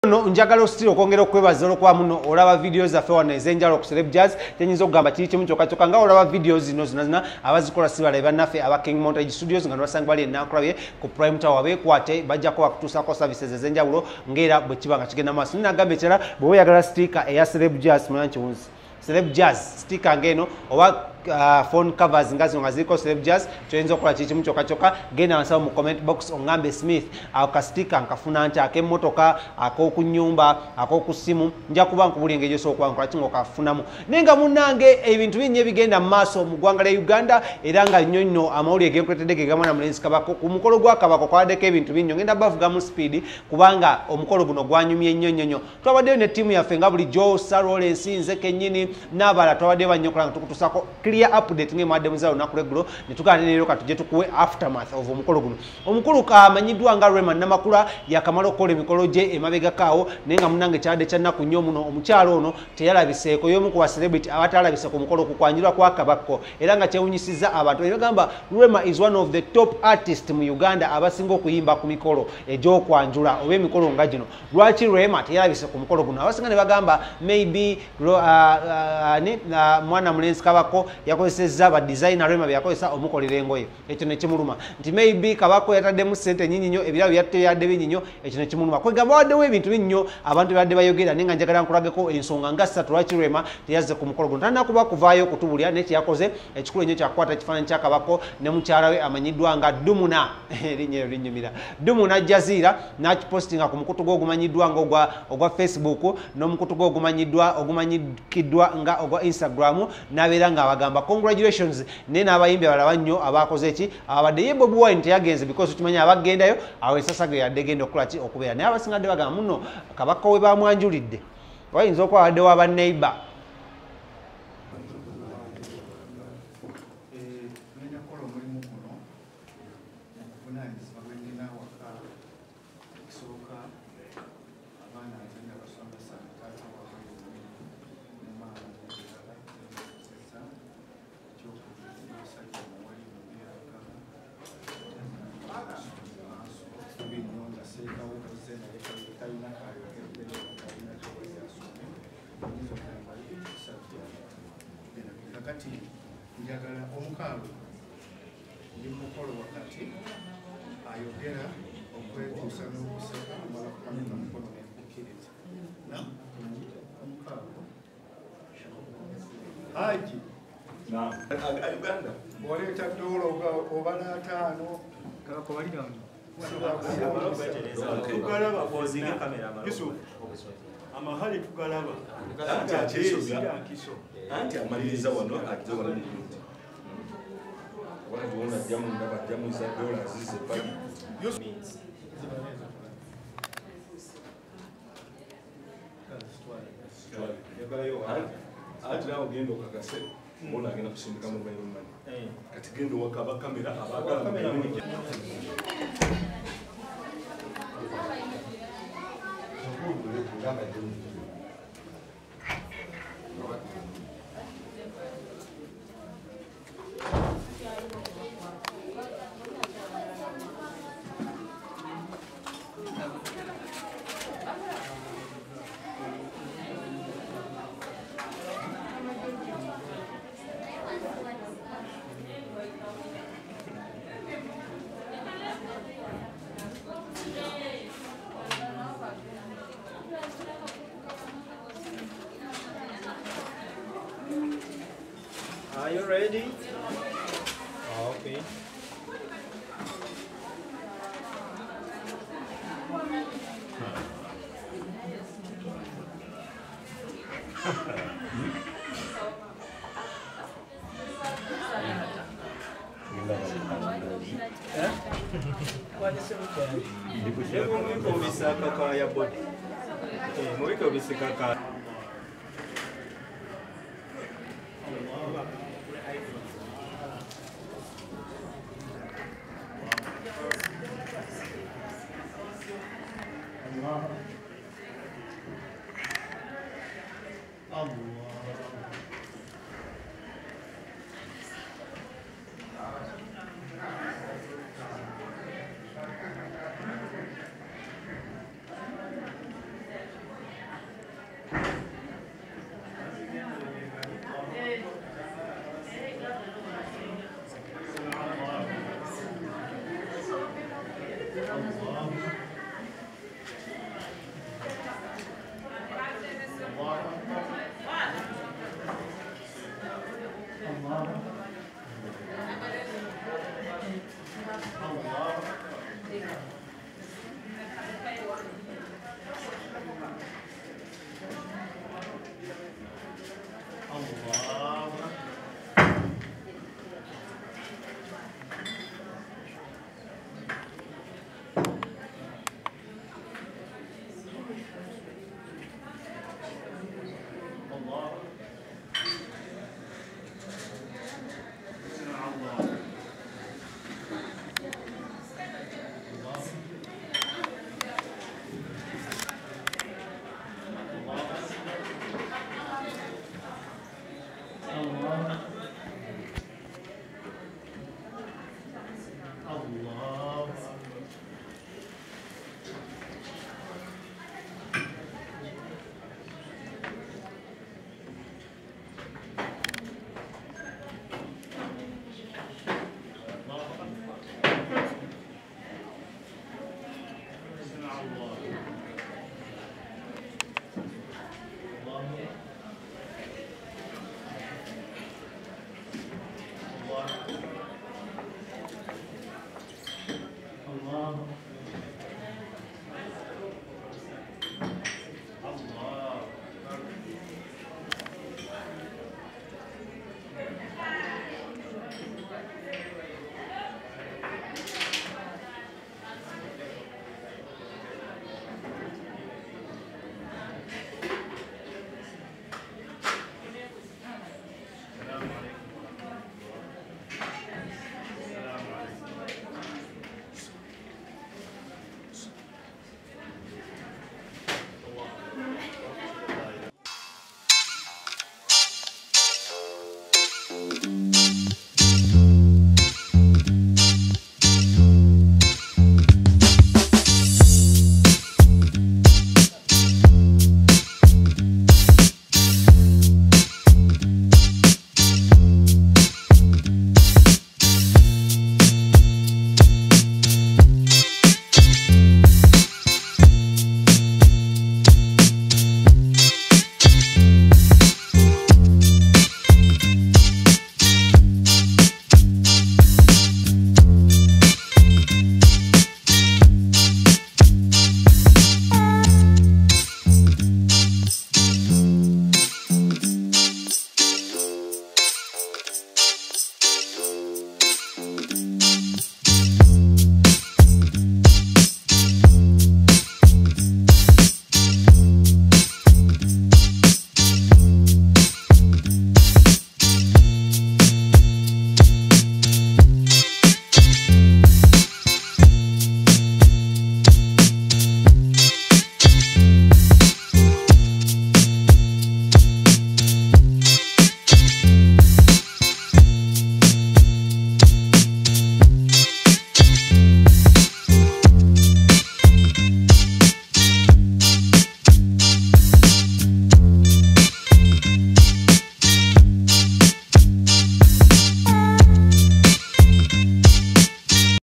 No njagalo stilo okwongera okwebaza olwokuba muno olaba videos zaffe wano ez'enjawulo ku Celeb Jazz tenyinza okugamba kiri kimu kyokka nga olaba videos zino zina abazikola sibala bannaffe aba King Montage Studios nga nibasanga bali ennakulabye ku Prime Tower beekwate bajjako bakutuusako services ez'enjawulo ng'era bwe kiba nga kigenda maaso. Ninagamba ekirala bwe weeyagala sticker eya Celeb Jazz mulanyi kiwunzi Celeb Jazz sticker ng'eno oba phone covers nga zino nga ziriko Celeb Jazz kyoyinza okukola kiri kimu kyokka genda wansi mu comment box ongambe Smith ako ka sticker nkafuna nti ak'emmotoka ak'okunyumba ak'okussimu nja kuba nkubulya engeri gy'osobola okuba nkola ki ng'okafunamu naye nga munnange ebintu bingi ebigenda mu maaso mu ggwanga lya Uganda era nga nnyo nno amawulire g'enkuleetedde ge gamwana Mulenzi Kabako ku mukolo gwa Kabako kwabaddeko ebintu bingi ngenda bavugamu speed kubanga omukolo guno gwanyumye nnyo twabaddeyo ne ttiimu yaffe nga bulijjo Lawrence nze kennyini n'abalala twabaddeyo bannyo okola nga tukutuusako clear update ng'emwadde muzaalo olunaku lw'eggulo ne tugaana leero katujje tukuwe aftermath of omukolo guno. Omukulu amanyiddwa nga Rema Namakula yakamala okukola emikolo gye emabegakaawo naye nga munnange kyabadde kya nnaku nnyo muno omukyalo ono teyalabiseeko y'omu ku ba celebrity abatalabise ku mukolo kukwanjirwa kwa Kabako era nga kyewunyisizza abantu bagamba Rema is one of the top artists mu Uganda abasinga okuyimba ku mikolo egy'okwanjula oba emikolo nga gino. Lwaki Rema teyalabise ku mukolo guno? Abasinga ne bagamba maybe mwana Mulenzi Kabako yakozesezza ba designer Rema byakozesa omukolera engoye ekyo ne kimuluma nti maybe Kabako yataddemu ssente nnyingi nnyo ebirabo byadde bingi nnyo ekyo ne kimuluma kwegamba waddewo ebintu bingi nnyo abantu badde bayogera naye nga njagala nkulageko ensonga nga ssatu lwaki Rema teyazze ku mukolo guno tannakuba kuvaayo okutubulya naye kyeyakoze ekikulu ennyo kyakukwata ekifaananyi kya Kabako ne mukyala we amanyiddwa nga Dumuna erinnya eryo linnyumira Dumuna Jazira n'akipostinga ku mukutu gwe ogumanyiddwa nga ogwa Facebook n'omukutu gwe ogumanyikiddwa nga ogwa Instagram n'abeera ng'abagamba congratulations naye n'abayimbi abalaba nnyo abakoze ki abadde ye Bobi Wine teyagenze because tumanyi abagendayo awo esasage yadde genda okukola ki okubeera naye abasinga dde bagamba muno Kabaka we bamwanjulidde wayinza okuba waddewo abanneighbor kati njagala omukaawe ndi mukolo wakati ayogera okwetuusa n'okuseka amala kumanika mukono n'enkukkiriza omukaawe Haji Uganda bw'oleeta ddoola obala ataano amahali tugalaba anti amaliriza wano ate wano n'ebintu wano wona jamu ndaba jamu za dola zize pali ati nawe genda okakase mbona agenda kusindika mobile money kati genda wakaba kamera abagala mobile Are you ready? Okay. Mubiko bisaka kaya body. Mubiko bisaka kaya.